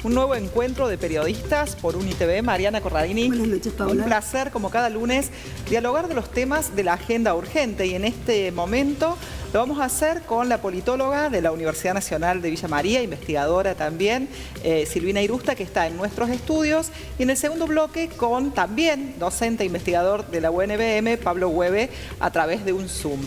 un nuevo encuentro de periodistas por UniTV. Mariana Corradini. Buenas noches, Paula. Un placer, como cada lunes, dialogar de los temas de la agenda urgente. Y en este momento lo vamos a hacer con la politóloga de la Universidad Nacional de Villa María, investigadora también, Silvina Irusta, que está en nuestros estudios. Y en el segundo bloque con también docente e investigador de la UNBM, Pablo Hueve, a través de un Zoom.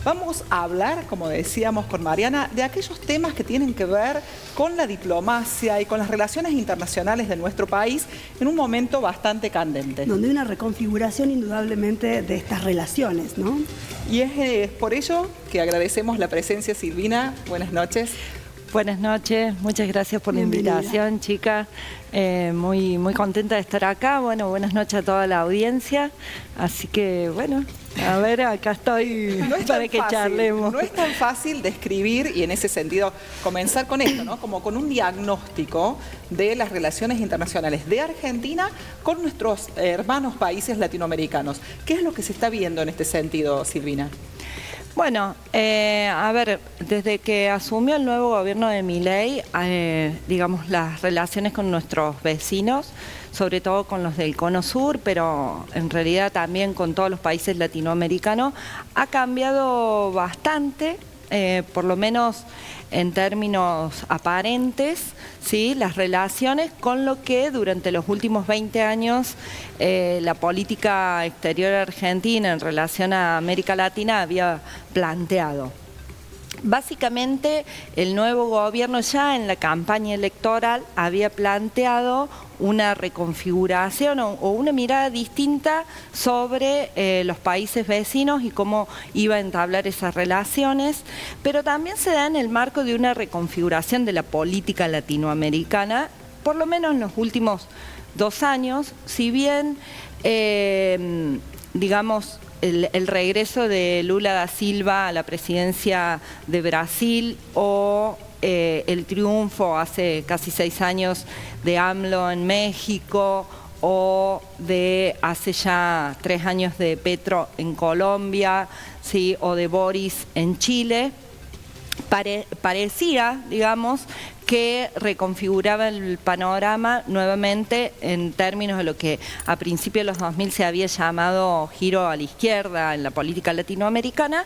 Vamos a hablar, como decíamos con Mariana, de aquellos temas que tienen que ver con la diplomacia y con las relaciones internacionales de nuestro país en un momento bastante candente. Donde hay una reconfiguración indudablemente de estas relaciones, ¿no? Y es por ello que agradecemos la presencia, Silvina. Buenas noches. Buenas noches, muchas gracias por la invitación, chicas. Muy contenta de estar acá. Bueno, buenas noches a toda la audiencia. Así que, bueno, a ver, acá estoy para que charlemos. No es tan fácil describir y en ese sentido comenzar con esto, ¿no? Como con un diagnóstico de las relaciones internacionales de Argentina con nuestros hermanos países latinoamericanos. ¿Qué es lo que se está viendo en este sentido, Silvina? Bueno, a ver, desde que asumió el nuevo gobierno de Milei, digamos, las relaciones con nuestros vecinos, sobre todo con los del Cono Sur, pero en realidad también con todos los países latinoamericanos, ha cambiado bastante, por lo menos en términos aparentes, ¿sí? Las relaciones con lo que durante los últimos 20 años la política exterior argentina en relación a América Latina había planteado. Básicamente, el nuevo gobierno ya en la campaña electoral había planteado una reconfiguración o una mirada distinta sobre los países vecinos y cómo iba a entablar esas relaciones, pero también se da en el marco de una reconfiguración de la política latinoamericana, por lo menos en los últimos 2 años, si bien, digamos, el regreso de Lula da Silva a la presidencia de Brasil o el triunfo hace casi 6 años de AMLO en México o de hace ya 3 años de Petro en Colombia, ¿sí? O de Boris en Chile, parecía, digamos, que reconfiguraba el panorama nuevamente en términos de lo que a principios de los 2000 se había llamado giro a la izquierda en la política latinoamericana.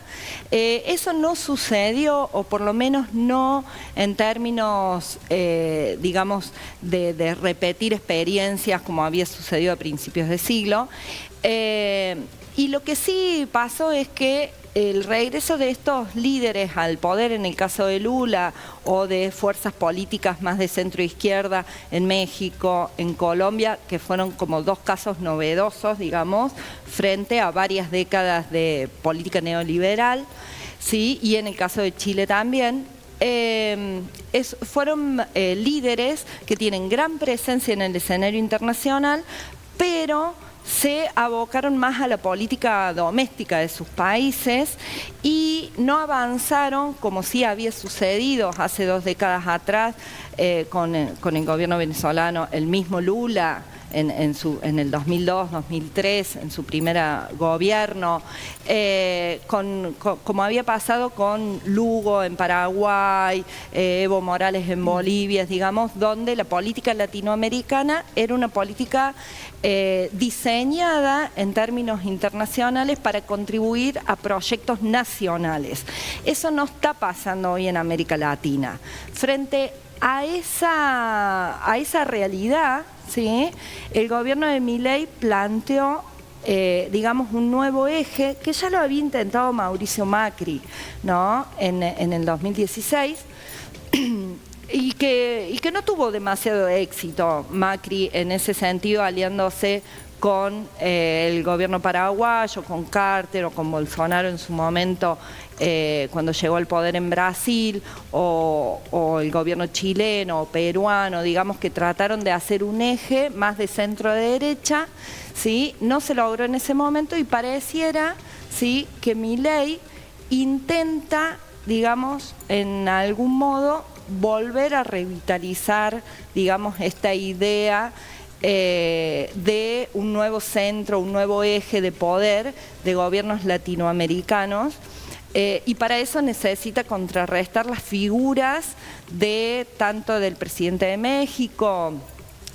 Eso no sucedió, o por lo menos no en términos, digamos, de repetir experiencias como había sucedido a principios de siglo. Y lo que sí pasó es que el regreso de estos líderes al poder, en el caso de Lula, o de fuerzas políticas más de centro-izquierda en México, en Colombia, que fueron como 2 casos novedosos, digamos, frente a varias décadas de política neoliberal, ¿sí? Y en el caso de Chile también. Fueron líderes que tienen gran presencia en el escenario internacional, pero se abocaron más a la política doméstica de sus países y no avanzaron como sí había sucedido hace 2 décadas atrás con el gobierno venezolano, el mismo Lula en el 2002, 2003, en su primer gobierno, como había pasado con Lugo en Paraguay, Evo Morales en Bolivia, digamos, donde la política latinoamericana era una política diseñada en términos internacionales para contribuir a proyectos nacionales. Eso no está pasando hoy en América Latina. Frente a esa realidad, ¿sí? El gobierno de Milei planteó, digamos, un nuevo eje que ya lo había intentado Mauricio Macri, ¿no? En el 2016. Y que no tuvo demasiado éxito Macri en ese sentido, aliándose con el gobierno paraguayo, con Carter o con Bolsonaro en su momento cuando llegó al poder en Brasil, o el gobierno chileno o peruano, digamos, que trataron de hacer un eje más de centro-derecha, ¿sí? No se logró en ese momento y pareciera, ¿sí?, que Milei intenta, digamos, en algún modo volver a revitalizar, digamos, esta idea de un nuevo centro, un nuevo eje de poder de gobiernos latinoamericanos, Y para eso necesita contrarrestar las figuras de tanto del presidente de México,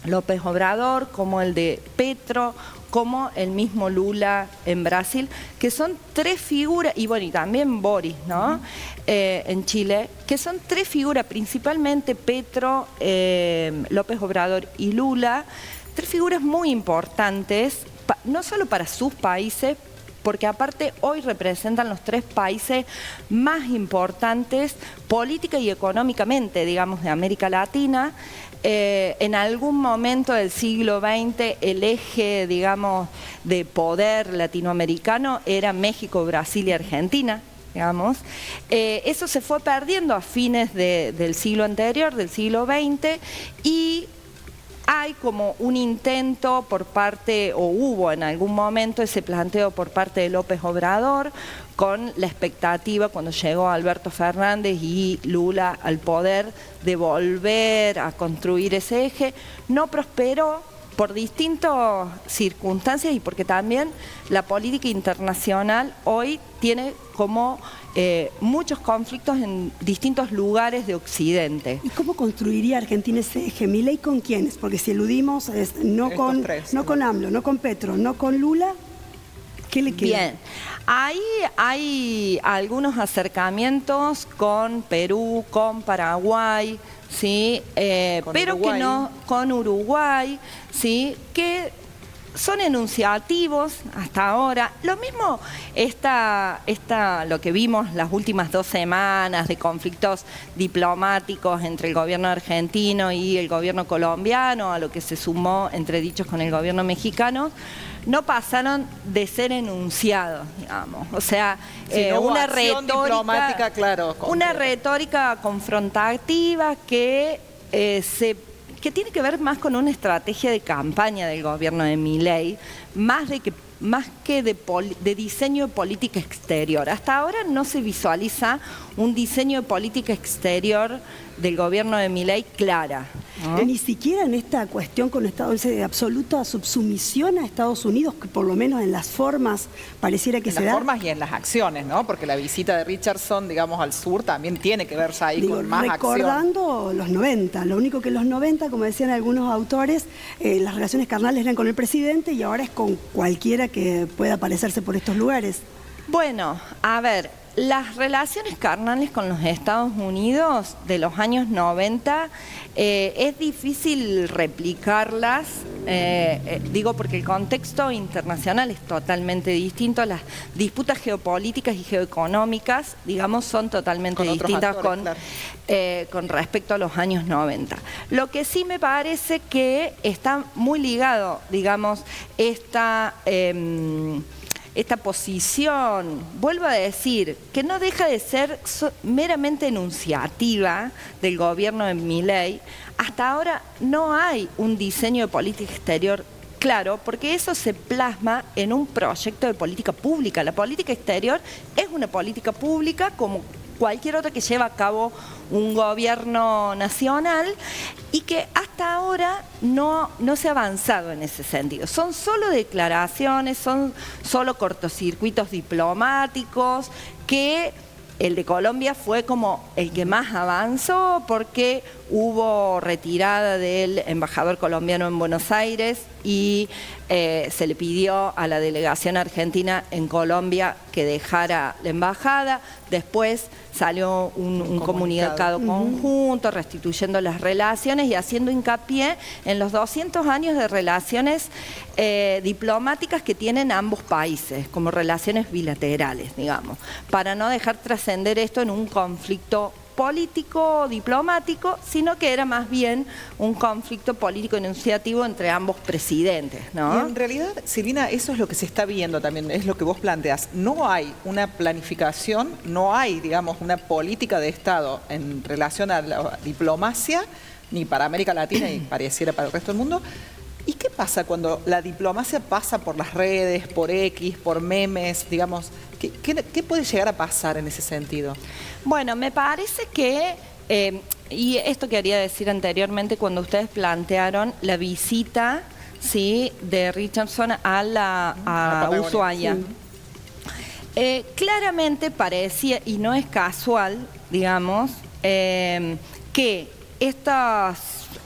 López Obrador, como el de Petro, como el mismo Lula en Brasil, que son tres figuras, y bueno, y también Boris, ¿no? En Chile, que son tres figuras, principalmente Petro, López Obrador y Lula, tres figuras muy importantes, no solo para sus países, porque aparte hoy representan los tres países más importantes política y económicamente, digamos, de América Latina. En algún momento del siglo XX el eje, digamos, de poder latinoamericano era México, Brasil y Argentina, digamos. Eso se fue perdiendo a fines del siglo anterior, del siglo XX, y hay como un intento por parte, o hubo en algún momento ese planteo por parte de López Obrador, con la expectativa cuando llegó Alberto Fernández y Lula al poder de volver a construir ese eje. No prosperó por distintas circunstancias y porque también la política internacional hoy tiene como muchos conflictos en distintos lugares de Occidente. ¿Y cómo construiría Argentina ese eje? ¿Milei con quiénes? Porque si eludimos, no con AMLO, no con Petro, no con Lula, ¿qué le queda? Bien, ahí hay algunos acercamientos con Perú, con Paraguay, ¿sí? Pero Uruguay. Que no con Uruguay, ¿sí? Que son enunciativos hasta ahora. Lo mismo lo que vimos las últimas 2 semanas de conflictos diplomáticos entre el gobierno argentino y el gobierno colombiano, a lo que se sumó entredichos con el gobierno mexicano, no pasaron de ser enunciados, digamos. O sea, una retórica, claro, una retórica confrontativa que tiene que ver más con una estrategia de campaña del gobierno de Milei, más que de diseño de política exterior. Hasta ahora no se visualiza un diseño de política exterior del gobierno de Milei clara, ¿no? Ni siquiera en esta cuestión con Estados Unidos de absoluta subsumisión a Estados Unidos, que por lo menos en las formas pareciera que se da. En las formas y en las acciones, ¿no? Porque la visita de Richardson, digamos, al sur también tiene que verse ahí con más recordando los 90, lo único que en los 90, como decían algunos autores, las relaciones carnales eran con el presidente y ahora es con cualquiera que pueda aparecerse por estos lugares. Bueno, a ver, las relaciones carnales con los Estados Unidos de los años 90 es difícil replicarlas, digo porque el contexto internacional es totalmente distinto, las disputas geopolíticas y geoeconómicas, digamos, son totalmente distintas con respecto a los años 90. Lo que sí me parece que está muy ligado, digamos, esta posición, vuelvo a decir, que no deja de ser meramente enunciativa del gobierno de Milei. Hasta ahora no hay un diseño de política exterior claro, porque eso se plasma en un proyecto de política pública. La política exterior es una política pública como cualquier otra que lleva a cabo un gobierno nacional y que hasta ahora no se ha avanzado en ese sentido. Son solo declaraciones, son solo cortocircuitos diplomáticos que el de Colombia fue como el que más avanzó porque hubo retirada del embajador colombiano en Buenos Aires y se le pidió a la delegación argentina en Colombia que dejara la embajada. Después salió un comunicado conjunto restituyendo las relaciones y haciendo hincapié en los 200 años de relaciones diplomáticas que tienen ambos países, como relaciones bilaterales, digamos, para no dejar trascender esto en un conflicto político, diplomático, sino que era más bien un conflicto político enunciativo entre ambos presidentes, ¿no? Y en realidad, Silvina, eso es lo que se está viendo también, es lo que vos planteás. No hay una planificación, no hay, digamos, una política de Estado en relación a la diplomacia, ni para América Latina, ni pareciera para el resto del mundo. ¿Y qué pasa cuando la diplomacia pasa por las redes, por X, por memes, digamos? ¿Qué puede llegar a pasar en ese sentido? Bueno, me parece que, y esto quería decir anteriormente cuando ustedes plantearon la visita, ¿sí?, de Richardson a Ushuaia. Claramente parecía, y no es casual, digamos, que estos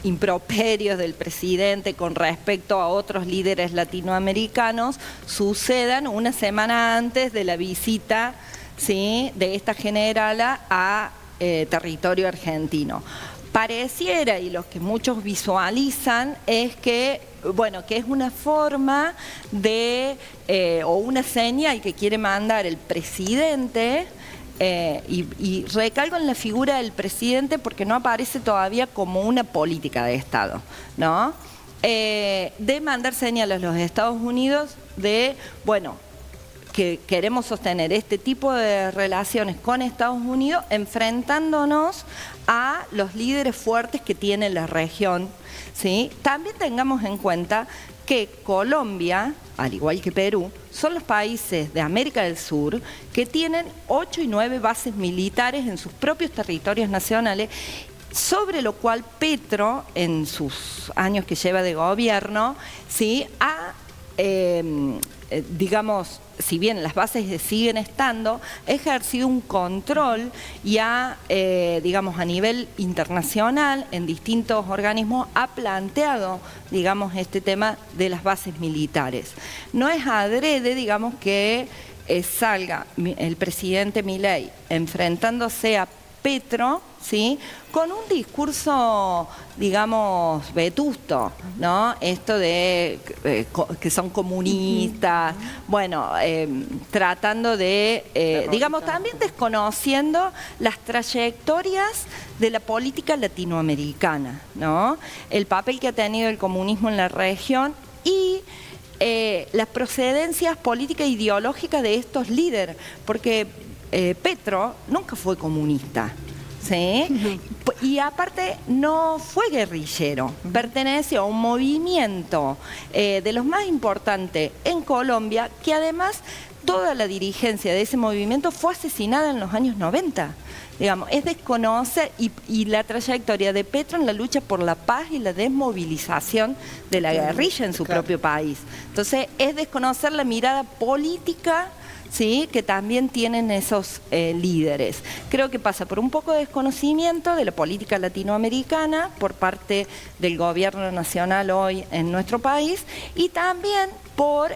improperios del presidente con respecto a otros líderes latinoamericanos sucedan una semana antes de la visita, ¿sí?, de esta generala a territorio argentino. Pareciera, y lo que muchos visualizan, es que, bueno, que es una forma de, o una señal que quiere mandar el presidente, y recalco en la figura del presidente porque no aparece todavía como una política de Estado, ¿no? De mandar señales a los Estados Unidos de, bueno, que queremos sostener este tipo de relaciones con Estados Unidos enfrentándonos a los líderes fuertes que tiene la región, ¿sí? También tengamos en cuenta que Colombia, al igual que Perú, son los países de América del Sur que tienen 8 y 9 bases militares en sus propios territorios nacionales, sobre lo cual Petro, en sus años que lleva de gobierno, ¿sí?, ha digamos, si bien las bases siguen estando, ha ejercido un control y ha, digamos, a nivel internacional, en distintos organismos, ha planteado, digamos, este tema de las bases militares. No es adrede, digamos, que salga el presidente Milei enfrentándose a Petro, ¿sí?, con un discurso, digamos, vetusto, ¿no? Esto de que son comunistas, bueno, tratando de, digamos, también desconociendo las trayectorias de la política latinoamericana, ¿no? El papel que ha tenido el comunismo en la región y las procedencias políticas e ideológicas de estos líderes, porque Petro nunca fue comunista, ¿sí? Y aparte no fue guerrillero, perteneció a un movimiento de los más importantes en Colombia, que además toda la dirigencia de ese movimiento fue asesinada en los años 90. Digamos, es desconocer y la trayectoria de Petro en la lucha por la paz y la desmovilización de la guerrilla en su propio país. Entonces, es desconocer la mirada política, ¿sí?, que también tienen esos líderes. Creo que pasa por un poco de desconocimiento de la política latinoamericana por parte del gobierno nacional hoy en nuestro país y también por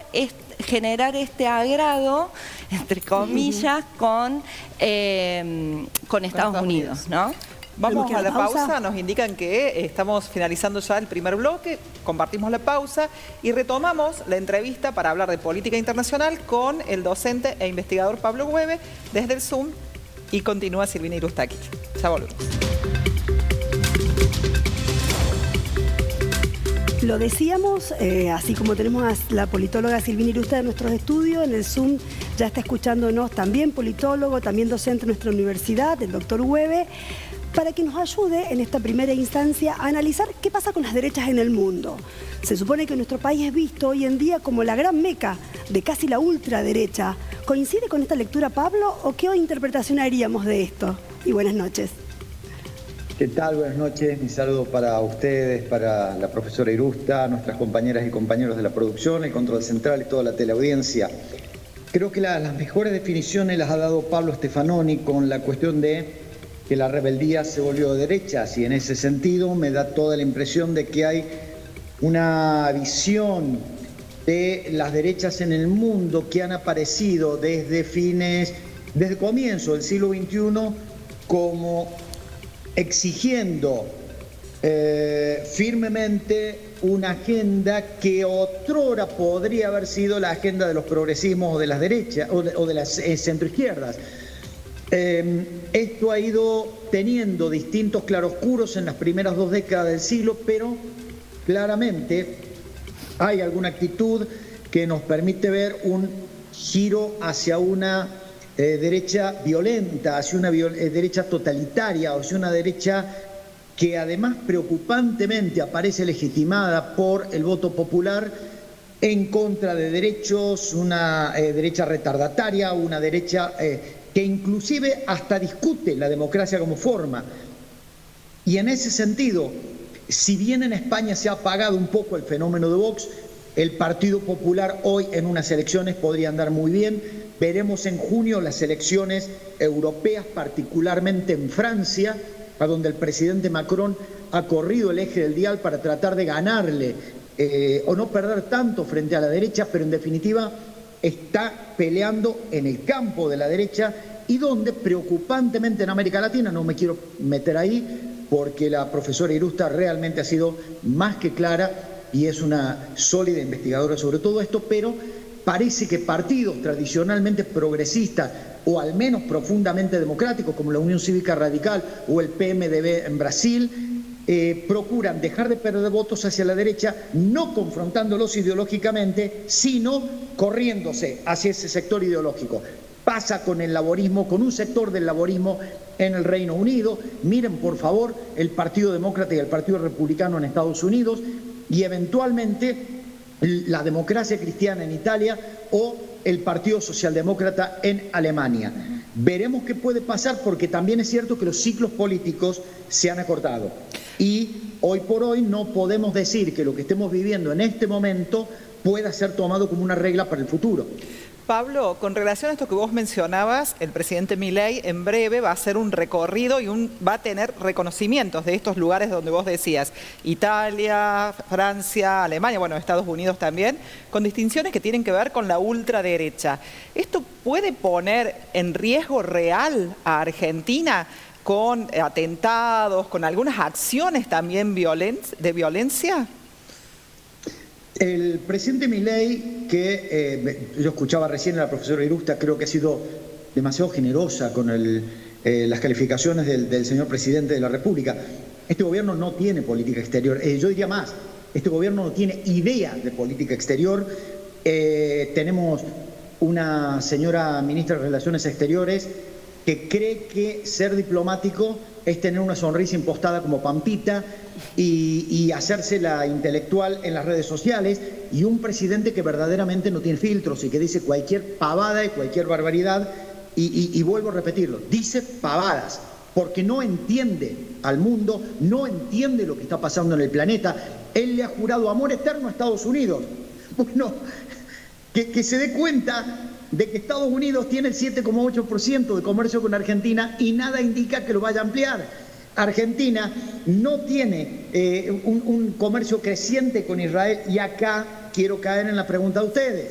generar este agrado, entre comillas, con Estados Unidos, ¿no? Vamos a la pausa, nos indican que estamos finalizando ya el primer bloque, compartimos la pausa y retomamos la entrevista para hablar de política internacional con el docente e investigador Pablo Hueve desde el Zoom y continúa Silvina Irustaki. Ya volvemos. Lo decíamos, así como tenemos a la politóloga Silvina Irusta de nuestros estudios, en el Zoom ya está escuchándonos también politólogo, también docente de nuestra universidad, el doctor Hueve, para que nos ayude en esta primera instancia a analizar qué pasa con las derechas en el mundo. Se supone que nuestro país es visto hoy en día como la gran meca de casi la ultraderecha. ¿Coincide con esta lectura, Pablo, o qué interpretación haríamos de esto? Y buenas noches. ¿Qué tal? Buenas noches. Mi saludo para ustedes, para la profesora Irusta, nuestras compañeras y compañeros de la producción, el control central y toda la teleaudiencia. Creo que las mejores definiciones las ha dado Pablo Stefanoni con la cuestión de que la rebeldía se volvió de derechas y en ese sentido me da toda la impresión de que hay una visión de las derechas en el mundo que han aparecido desde el comienzo del siglo XXI como exigiendo firmemente una agenda que otrora podría haber sido la agenda de los progresismos o de las derechas o de las centroizquierdas. Esto ha ido teniendo distintos claroscuros en las primeras 2 décadas del siglo, pero claramente hay alguna actitud que nos permite ver un giro hacia una derecha violenta, hacia una derecha totalitaria, hacia una derecha que además preocupantemente aparece legitimada por el voto popular en contra de derechos, una derecha retardataria, una derecha que inclusive hasta discute la democracia como forma. Y en ese sentido, si bien en España se ha apagado un poco el fenómeno de Vox, el Partido Popular hoy en unas elecciones podría andar muy bien, veremos en junio las elecciones europeas, particularmente en Francia, a donde el presidente Macron ha corrido el eje del dial para tratar de ganarle o no perder tanto frente a la derecha, pero en definitiva está peleando en el campo de la derecha y donde preocupantemente en América Latina, no me quiero meter ahí porque la profesora Irusta realmente ha sido más que clara y es una sólida investigadora sobre todo esto, pero parece que partidos tradicionalmente progresistas o al menos profundamente democráticos como la Unión Cívica Radical o el PMDB en Brasil procuran dejar de perder votos hacia la derecha, no confrontándolos ideológicamente, sino corriéndose hacia ese sector ideológico. Pasa con el laborismo, con un sector del laborismo en el Reino Unido. Miren, por favor, el Partido Demócrata y el Partido Republicano en Estados Unidos y eventualmente la Democracia Cristiana en Italia o el Partido Socialdemócrata en Alemania. Veremos qué puede pasar porque también es cierto que los ciclos políticos se han acortado y hoy por hoy no podemos decir que lo que estemos viviendo en este momento pueda ser tomado como una regla para el futuro. Pablo, con relación a esto que vos mencionabas, el presidente Milei en breve va a hacer un recorrido y va a tener reconocimientos de estos lugares donde vos decías, Italia, Francia, Alemania, bueno, Estados Unidos también, con distinciones que tienen que ver con la ultraderecha. ¿Esto puede poner en riesgo real a Argentina con atentados, con algunas acciones también de violencia? El presidente Milei, que yo escuchaba recién a la profesora Irusta, creo que ha sido demasiado generosa con las calificaciones del señor presidente de la República. Este gobierno no tiene política exterior. Yo diría más, este gobierno no tiene idea de política exterior. Tenemos una señora ministra de Relaciones Exteriores que cree que ser diplomático es tener una sonrisa impostada como Pampita y hacerse la intelectual en las redes sociales, y un presidente que verdaderamente no tiene filtros y que dice cualquier pavada y cualquier barbaridad, y vuelvo a repetirlo, dice pavadas, porque no entiende al mundo, no entiende lo que está pasando en el planeta. Él le ha jurado amor eterno a Estados Unidos. Bueno, que se dé cuenta de que Estados Unidos tiene el 7,8% de comercio con Argentina y nada indica que lo vaya a ampliar. Argentina no tiene un comercio creciente con Israel, y acá quiero caer en la pregunta de ustedes,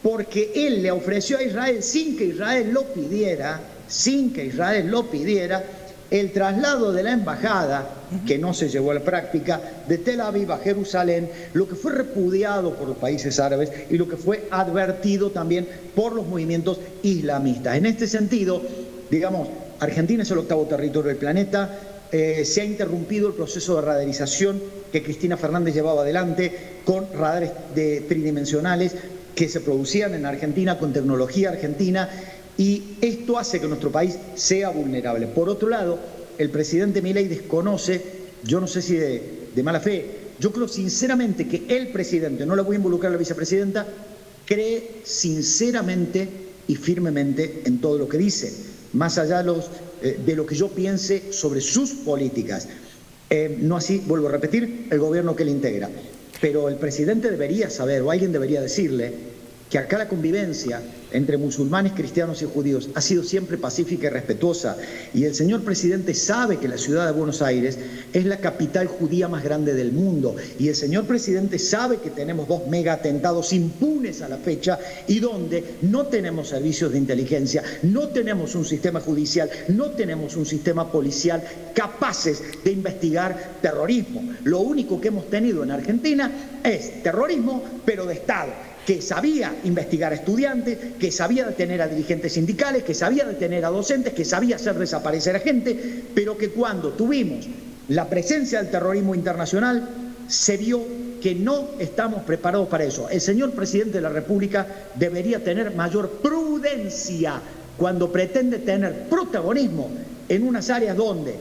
porque él le ofreció a Israel, sin que Israel lo pidiera, el traslado de la embajada, que no se llevó a la práctica, de Tel Aviv a Jerusalén, lo que fue repudiado por los países árabes y lo que fue advertido también por los movimientos islamistas. En este sentido, digamos, Argentina es el octavo territorio del planeta. Se ha interrumpido el proceso de radarización que Cristina Fernández llevaba adelante con radares tridimensionales que se producían en Argentina con tecnología argentina, y esto hace que nuestro país sea vulnerable. Por otro lado, el presidente Milei desconoce, yo no sé si de mala fe, yo creo sinceramente que el presidente, no le voy a involucrar a la vicepresidenta, cree sinceramente y firmemente en todo lo que dice, más allá de lo que yo piense sobre sus políticas. No así, vuelvo a repetir, el gobierno que le integra. Pero el presidente debería saber, o alguien debería decirle, que acá la convivencia entre musulmanes, cristianos y judíos ha sido siempre pacífica y respetuosa, y el señor presidente sabe que la ciudad de Buenos Aires es la capital judía más grande del mundo, y el señor presidente sabe que tenemos 2 mega atentados impunes a la fecha, y donde no tenemos servicios de inteligencia, no tenemos un sistema judicial, no tenemos un sistema policial capaces de investigar terrorismo. Lo único que hemos tenido en Argentina es terrorismo, pero de Estado, que sabía investigar a estudiantes, que sabía detener a dirigentes sindicales, que sabía detener a docentes, que sabía hacer desaparecer a gente, pero que cuando tuvimos la presencia del terrorismo internacional se vio que no estamos preparados para eso. El señor presidente de la República debería tener mayor prudencia cuando pretende tener protagonismo en unas áreas donde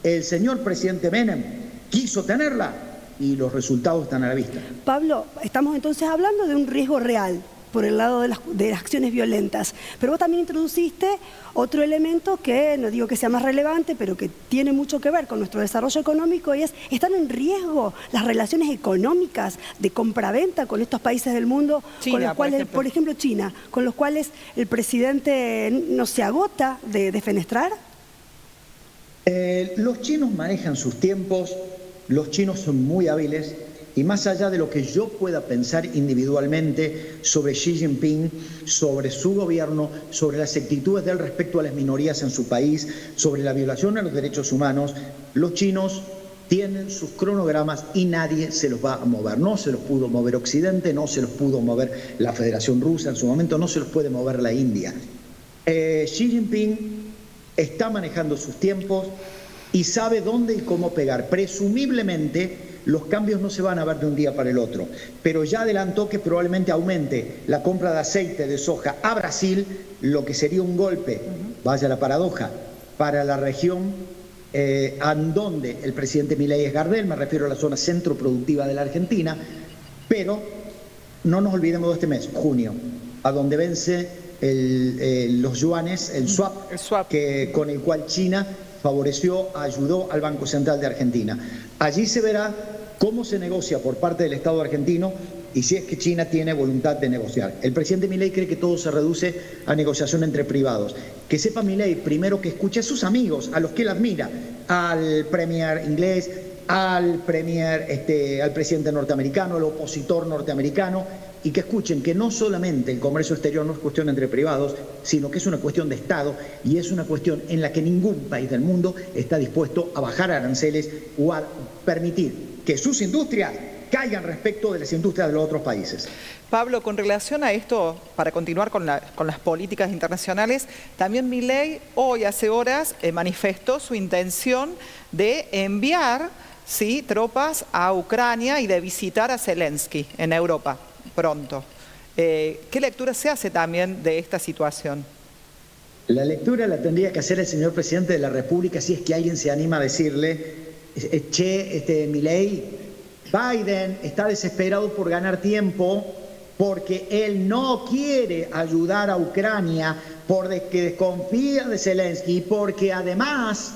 el señor presidente Menem quiso tenerla, y los resultados están a la vista. Pablo, estamos entonces hablando de un riesgo real, por el lado de las acciones violentas. Pero vos también introduciste otro elemento que, no digo que sea más relevante, pero que tiene mucho que ver con nuestro desarrollo económico, y es, ¿están en riesgo las relaciones económicas de compraventa con estos países del mundo, China, con los cuales, por ejemplo China, con los cuales el presidente no se agota de defenestrar? Los chinos manejan sus tiempos, los chinos son muy hábiles, y más allá de lo que yo pueda pensar individualmente sobre Xi Jinping, sobre su gobierno, sobre las actitudes de él respecto a las minorías en su país, sobre la violación a los derechos humanos, los chinos tienen sus cronogramas y nadie se los va a mover. No se los pudo mover Occidente, no se los pudo mover la Federación Rusa en su momento, no se los puede mover la India. Xi Jinping está manejando sus tiempos y sabe dónde y cómo pegar. Presumiblemente los cambios no se van a ver de un día para el otro, pero ya adelantó que probablemente aumente la compra de aceite de soja a Brasil, lo que sería un golpe, vaya la paradoja, para la región donde el presidente Milei es Gardel, me refiero a la zona centro productiva de la Argentina, pero no nos olvidemos de este mes, junio, a donde vence los yuanes, el swap, con el cual China ayudó al Banco Central de Argentina. Allí se verá cómo se negocia por parte del Estado argentino y si es que China tiene voluntad de negociar. El presidente Milei cree que todo se reduce a negociación entre privados. Que sepa Milei, primero, que escuche a sus amigos, a los que él admira, al premier inglés, al presidente norteamericano, al opositor norteamericano, y que escuchen que no solamente el comercio exterior no es cuestión entre privados, sino que es una cuestión de Estado y es una cuestión en la que ningún país del mundo está dispuesto a bajar aranceles o a permitir que sus industrias caigan respecto de las industrias de los otros países. Pablo, con relación a esto, para continuar con las políticas internacionales, también Milei hoy, hace horas, manifestó su intención de enviar tropas a Ucrania y de visitar a Zelensky en Europa pronto. ¿Qué lectura se hace también de esta situación? La lectura la tendría que hacer el señor presidente de la República, si es que alguien se anima a decirle, Milei, Biden está desesperado por ganar tiempo porque él no quiere ayudar a Ucrania, porque desconfía de Zelensky, porque además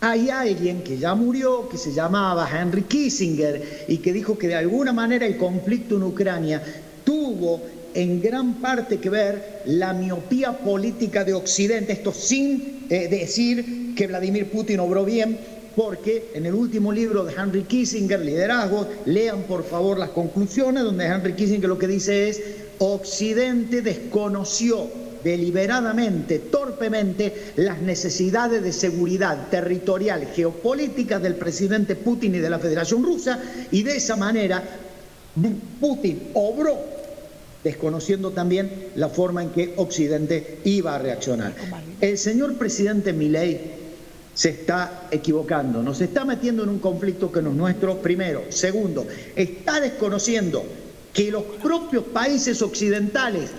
hay alguien que ya murió, que se llamaba Henry Kissinger, y que dijo que de alguna manera el conflicto en Ucrania tuvo en gran parte que ver la miopía política de Occidente, esto sin decir que Vladimir Putin obró bien, porque en el último libro de Henry Kissinger, Liderazgo, lean por favor las conclusiones, donde Henry Kissinger lo que dice es: Occidente desconoció deliberadamente, torpemente, las necesidades de seguridad territorial, geopolítica del presidente Putin y de la Federación Rusa, y de esa manera Putin obró desconociendo también la forma en que Occidente iba a reaccionar. El señor presidente Milei se está equivocando, nos está metiendo en un conflicto que no es nuestro, primero. Segundo, está desconociendo que los propios países occidentales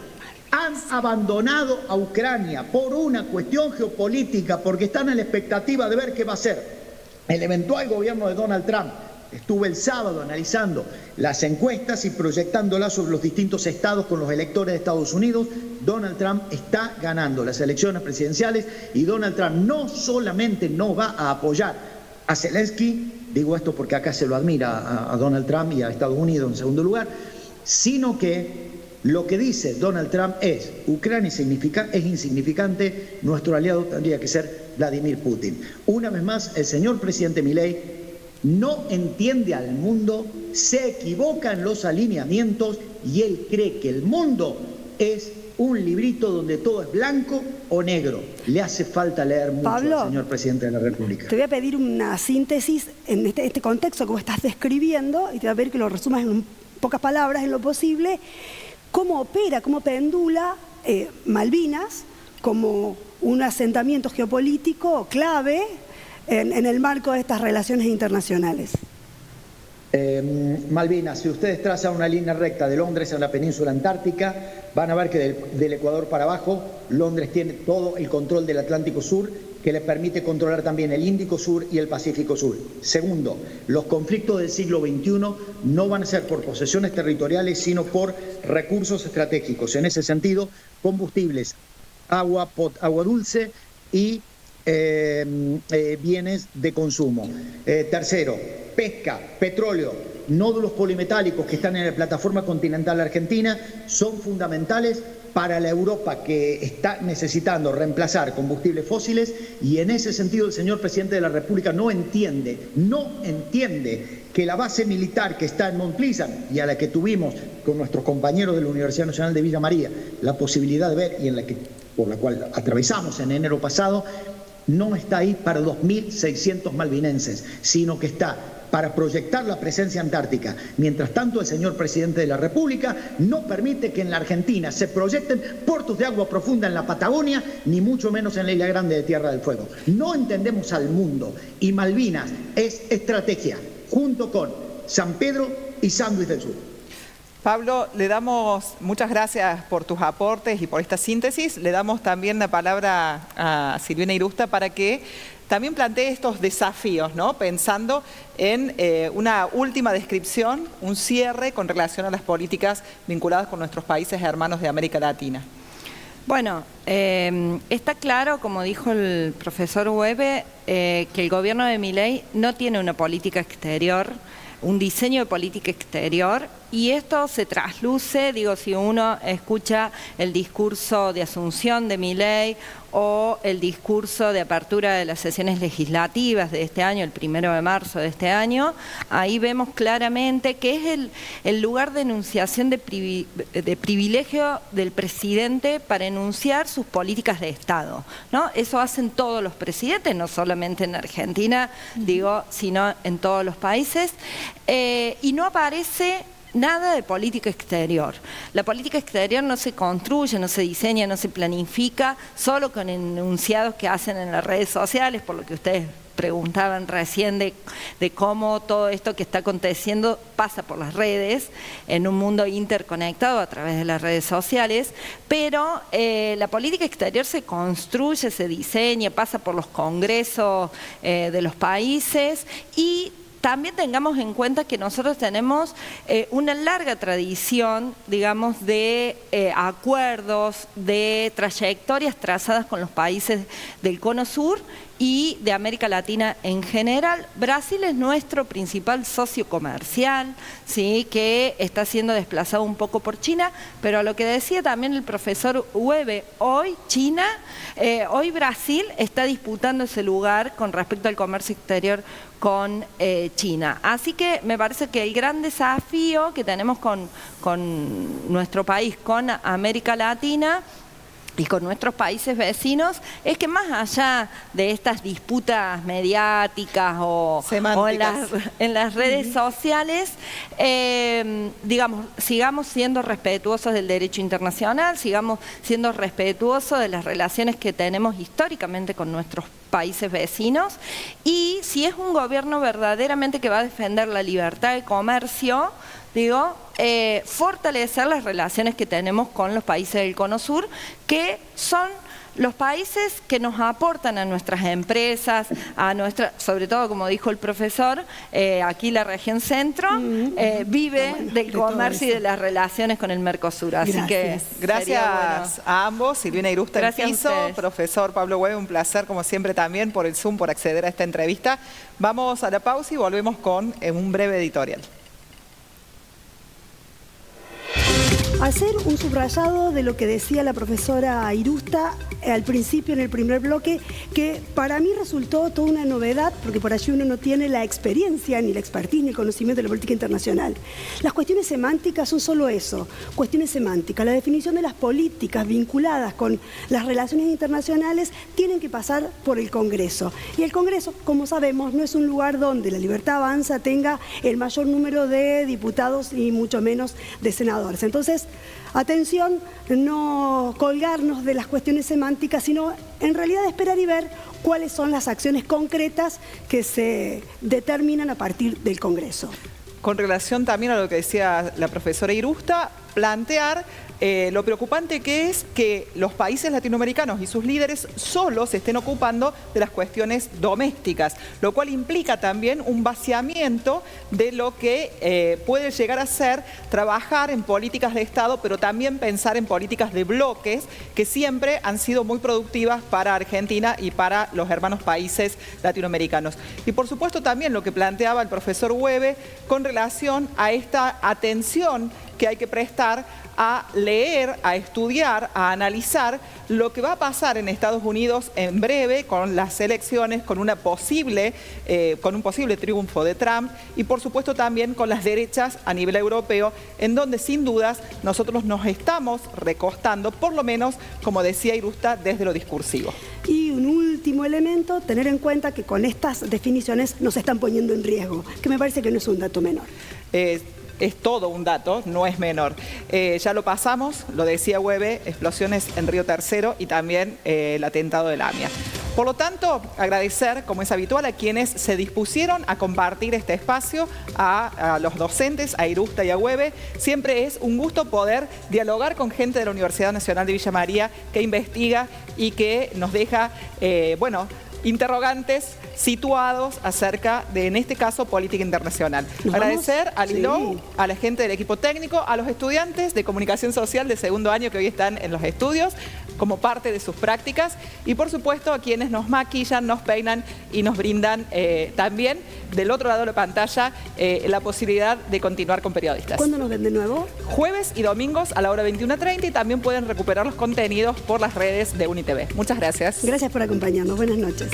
han abandonado a Ucrania por una cuestión geopolítica, porque están en la expectativa de ver qué va a hacer el eventual gobierno de Donald Trump. Estuve el sábado analizando las encuestas y proyectándolas sobre los distintos estados con los electores de Estados Unidos. Donald Trump está ganando las elecciones presidenciales y Donald Trump no solamente no va a apoyar a Zelensky, digo esto porque acá se lo admira a Donald Trump y a Estados Unidos en segundo lugar, sino que lo que dice Donald Trump es: Ucrania es insignificante, nuestro aliado tendría que ser Vladimir Putin. Una vez más, el señor presidente Milei no entiende al mundo, se equivoca en los alineamientos y él cree que el mundo es un librito donde todo es blanco o negro. Le hace falta leer mucho, Pablo, al señor presidente de la República. Te voy a pedir una síntesis en este contexto que vos estás describiendo y te voy a pedir que lo resumas en pocas palabras en lo posible. ¿Cómo opera, cómo pendula Malvinas como un asentamiento geopolítico clave en el marco de estas relaciones internacionales? Malvinas, si ustedes trazan una línea recta de Londres a la península antártica, van a ver que del Ecuador para abajo, Londres tiene todo el control del Atlántico Sur, que le permite controlar también el Índico Sur y el Pacífico Sur. Segundo, los conflictos del siglo XXI no van a ser por posesiones territoriales, sino por recursos estratégicos. En ese sentido, combustibles, agua dulce y bienes de consumo. Tercero, pesca, petróleo, nódulos polimetálicos que están en la plataforma continental argentina son fundamentales para la Europa que está necesitando reemplazar combustibles fósiles, y en ese sentido el señor presidente de la República no entiende que la base militar que está en Mont Pleasant y a la que tuvimos con nuestros compañeros de la Universidad Nacional de Villa María la posibilidad de ver y por la cual atravesamos en enero pasado, no está ahí para 2.600 malvinenses, sino que está para proyectar la presencia antártica. Mientras tanto, el señor presidente de la República no permite que en la Argentina se proyecten puertos de agua profunda en la Patagonia, ni mucho menos en la Isla Grande de Tierra del Fuego. No entendemos al mundo, y Malvinas es estrategia, junto con San Pedro y Sándwich del Sur. Pablo, le damos muchas gracias por tus aportes y por esta síntesis. Le damos también la palabra a Silvina Irusta para que también plantee estos desafíos, ¿no? Pensando en una última descripción, un cierre con relación a las políticas vinculadas con nuestros países hermanos de América Latina. Bueno, está claro, como dijo el profesor Webe, que el gobierno de Milei no tiene una política exterior, un diseño de política exterior, y esto se trasluce, digo, si uno escucha el discurso de asunción de Milei o el discurso de apertura de las sesiones legislativas de este año, el 1 de marzo de este año, ahí vemos claramente que es el lugar de enunciación de privilegio del presidente para enunciar sus políticas de Estado, ¿no? Eso hacen todos los presidentes, no solamente en Argentina, digo, sino en todos los países, y no aparece nada de política exterior. La política exterior no se construye, no se diseña, no se planifica solo con enunciados que hacen en las redes sociales, por lo que ustedes preguntaban recién de cómo todo esto que está aconteciendo pasa por las redes, en un mundo interconectado a través de las redes sociales, pero la política exterior se construye, se diseña, pasa por los congresos de los países, y también tengamos en cuenta que nosotros tenemos una larga tradición, digamos, de acuerdos, de trayectorias trazadas con los países del Cono Sur y de América Latina en general. Brasil es nuestro principal socio comercial, ¿sí?, que está siendo desplazado un poco por China, pero a lo que decía también el profesor Webe, hoy Brasil está disputando ese lugar con respecto al comercio exterior con China. Así que me parece que el gran desafío que tenemos con nuestro país, con América Latina y con nuestros países vecinos, es que más allá de estas disputas mediáticas o en las redes sociales, digamos, sigamos siendo respetuosos del derecho internacional, sigamos siendo respetuosos de las relaciones que tenemos históricamente con nuestros países vecinos, y si es un gobierno verdaderamente que va a defender la libertad de comercio, digo, fortalecer las relaciones que tenemos con los países del Cono Sur, que son los países que nos aportan a nuestras empresas, sobre todo, como dijo el profesor, aquí la región centro vive del comercio y de las relaciones con el Mercosur. Así que gracias a ambos, Silvina Irusta en piso, profesor Pablo Webe, un placer como siempre también por el Zoom, por acceder a esta entrevista. Vamos a la pausa y volvemos con un breve editorial. Hacer un subrayado de lo que decía la profesora Irusta al principio en el primer bloque, que para mí resultó toda una novedad, porque por allí uno no tiene la experiencia, ni la expertise, ni el conocimiento de la política internacional. Las cuestiones semánticas son solo eso, cuestiones semánticas. La definición de las políticas vinculadas con las relaciones internacionales tienen que pasar por el Congreso. Y el Congreso, como sabemos, no es un lugar donde la Libertad Avanza tenga el mayor número de diputados y mucho menos de senadores. Entonces, atención, no colgarnos de las cuestiones semánticas, sino en realidad esperar y ver cuáles son las acciones concretas que se determinan a partir del Congreso. Con relación también a lo que decía la profesora Irusta, plantear lo preocupante que es que los países latinoamericanos y sus líderes solo se estén ocupando de las cuestiones domésticas, lo cual implica también un vaciamiento de lo que puede llegar a ser trabajar en políticas de Estado, pero también pensar en políticas de bloques que siempre han sido muy productivas para Argentina y para los hermanos países latinoamericanos. Y por supuesto también lo que planteaba el profesor Hueve con relación a esta atención que hay que prestar a leer, a estudiar, a analizar lo que va a pasar en Estados Unidos en breve con las elecciones, con un posible triunfo de Trump y por supuesto también con las derechas a nivel europeo, en donde sin dudas nosotros nos estamos recostando, por lo menos, como decía Irusta, desde lo discursivo. Y un último elemento, tener en cuenta que con estas definiciones nos están poniendo en riesgo, que me parece que no es un dato menor. Es todo un dato, no es menor. Ya lo pasamos, lo decía Hueve, explosiones en Río Tercero y también el atentado de la AMIA. Por lo tanto, agradecer, como es habitual, a quienes se dispusieron a compartir este espacio, a los docentes, a Irusta y a Hueve. Siempre es un gusto poder dialogar con gente de la Universidad Nacional de Villa María que investiga y que nos deja, interrogantes situados acerca de, en este caso, política internacional. Agradecer a Lilou, a la gente del equipo técnico, a los estudiantes de comunicación social de segundo año que hoy están en los estudios como parte de sus prácticas y por supuesto a quienes nos maquillan, nos peinan y nos brindan también del otro lado de la pantalla la posibilidad de continuar con periodistas. ¿Cuándo nos ven de nuevo? Jueves y domingos a la hora 21:30 y también pueden recuperar los contenidos por las redes de UniTV. Muchas gracias. Gracias por acompañarnos. Buenas noches.